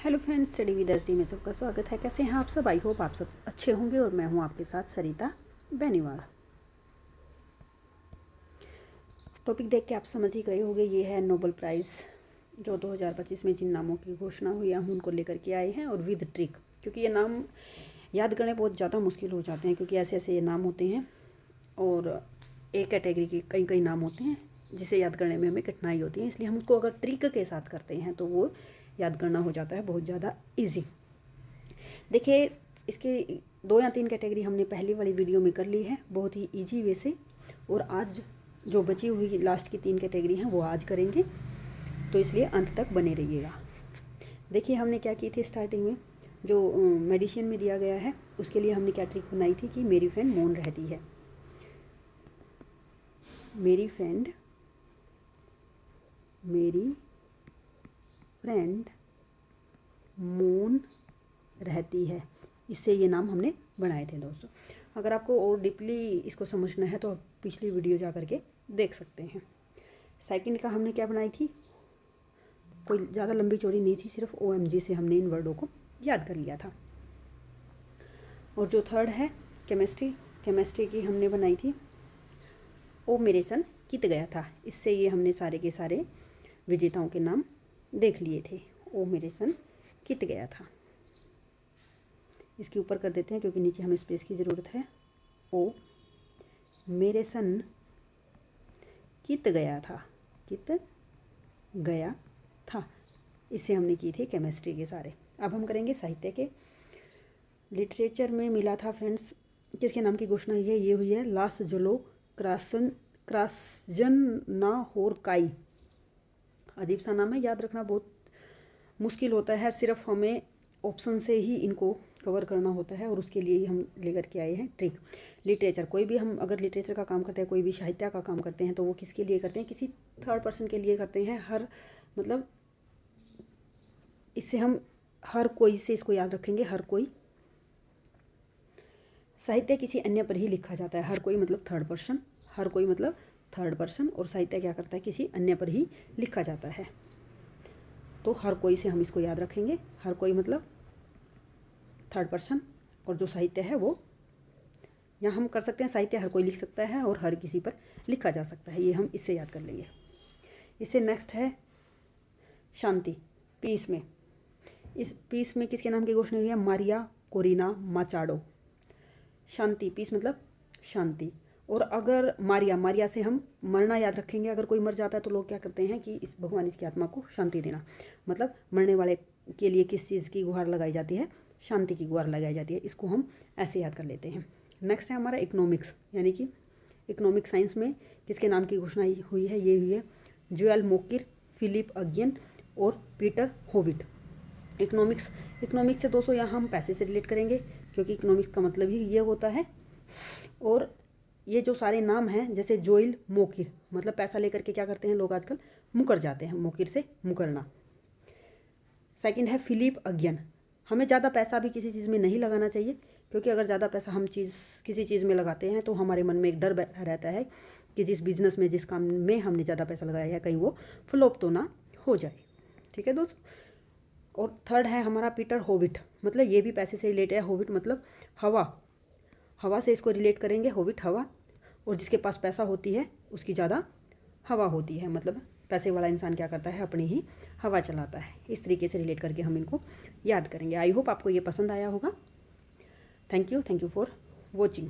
Hello friends, study with SD में सबका स्वागत है। कैसे हैं आप सब? आई होप आप सब अच्छे होंगे और मैं हूं आपके साथ सरिता बेनीवाल। टॉपिक देख के आप समझ ही गए होंगे, ये है नोबेल प्राइज़ जो 2025 में जिन नामों की घोषणा हुई है हम उनको लेकर के आए हैं, और विद ट्रिक, क्योंकि ये नाम याद करने बहुत ज़्यादा मुश्किल हो जाते हैं, क्योंकि ऐसे ऐसे ये नाम होते हैं और एक कैटेगरी के कई कई नाम होते हैं जिसे याद करने में हमें कठिनाई होती है। इसलिए हम उसको अगर ट्रिक के साथ करते हैं तो वो याद करना हो जाता है बहुत ज़्यादा इजी। देखिए, इसके 2 या 3 कैटेगरी हमने पहली वाली वीडियो में कर ली है बहुत ही इजी वे से, और आज जो बची हुई लास्ट की 3 कैटेगरी हैं वो आज करेंगे, तो इसलिए अंत तक बने रहिएगा। देखिए, हमने क्या की थी स्टार्टिंग में, जो मेडिसिन में दिया गया है उसके लिए हमने क्या ट्रिक बनाई थी कि मेरी फ्रेंड मौन रहती है। मेरी फ्रेंड मौन रहती है, इससे ये नाम हमने बनाए थे दोस्तों। अगर आपको और डीपली इसको समझना है तो आप पिछली वीडियो जा करके देख सकते हैं। सेकंड का हमने क्या बनाई थी, कोई ज़्यादा लंबी चौड़ी नहीं थी, सिर्फ OMG से हमने इन वर्डों को याद कर लिया था। और जो थर्ड है केमिस्ट्री की हमने बनाई थी ओ मेरे सन कित गया था, इससे ये हमने सारे के सारे विजेताओं के नाम देख लिए थे। ओ मेरे सन कित गया था, इसके ऊपर कर देते हैं क्योंकि नीचे हमें स्पेस की ज़रूरत है। ओ मेरे सन कित गया था, इससे हमने की थी केमिस्ट्री के सारे। अब हम करेंगे साहित्य के। लिटरेचर में मिला था फ्रेंड्स, किसके नाम की घोषणा ये हुई है, लास जलो क्रासजन ना होरकाई। अजीब सा नाम है, याद रखना बहुत मुश्किल होता है, सिर्फ हमें ऑप्शन से ही इनको कवर करना होता है, और उसके लिए ही हम लेकर के आए हैं ट्रिक। लिटरेचर, कोई भी हम अगर लिटरेचर का काम करते हैं, कोई भी साहित्य का काम करते हैं, तो वो किसके लिए करते हैं, किसी थर्ड पर्सन के लिए करते हैं। मतलब इससे हम हर कोई से इसको याद रखेंगे, हर कोई। साहित्य किसी अन्य पर ही लिखा जाता है, हर कोई मतलब थर्ड पर्सन, और साहित्य क्या करता है, किसी अन्य पर ही लिखा जाता है। तो हर कोई से हम इसको याद रखेंगे, हर कोई मतलब थर्ड पर्सन, और जो साहित्य है वो यहाँ हम कर सकते हैं, साहित्य हर कोई लिख सकता है और हर किसी पर लिखा जा सकता है, ये हम इससे याद कर लेंगे। इससे नेक्स्ट है शांति, पीस में। इस पीस में किसके नाम की घोषणा हुई है, मारिया कोरिना माचाडो। शांति, पीस मतलब शांति। और अगर मारिया से हम मरना याद रखेंगे, अगर कोई मर जाता है तो लोग क्या करते हैं कि इस भगवान इसकी आत्मा को शांति देना, मतलब मरने वाले के लिए किस चीज़ की गुहार लगाई जाती है, शांति की गुहार लगाई जाती है, इसको हम ऐसे याद कर लेते हैं। नेक्स्ट है हमारा इकोनॉमिक्स, यानी कि इकोनॉमिक साइंस में किसके नाम की घोषणा हुई है, ये हुई है जोएल मोकिर, फिलिप अगेन और पीटर होविट। इकोनॉमिक्स से दोस्तों यहाँ हम पैसे से रिलेट करेंगे, क्योंकि इकोनॉमिक्स का मतलब ही ये होता है। और ये जो सारे नाम हैं, जैसे जोएल मोकिर, मतलब पैसा लेकर के क्या करते हैं लोग आजकल, मुकर जाते हैं, मोकिर से मुकरना। सेकंड है फिलिप अगेन, हमें ज़्यादा पैसा भी किसी चीज़ में नहीं लगाना चाहिए, क्योंकि अगर ज़्यादा पैसा हम किसी चीज़ में लगाते हैं तो हमारे मन में एक डर बैठा रहता है कि जिस बिज़नेस में, जिस काम में हमने ज़्यादा पैसा लगाया है, कहीं वो फ्लॉप तो ना हो जाए। ठीक है दोस्तों। और थर्ड है हमारा पीटर होविट, मतलब ये भी पैसे से रिलेटेड है। होविट मतलब हवा से इसको रिलेट करेंगे, होविट हवा, और जिसके पास पैसा होती है उसकी ज़्यादा हवा होती है, मतलब पैसे वाला इंसान क्या करता है, अपनी ही हवा चलाता है। इस तरीके से रिलेट करके हम इनको याद करेंगे। आई होप आपको ये पसंद आया होगा। Thank you for watching.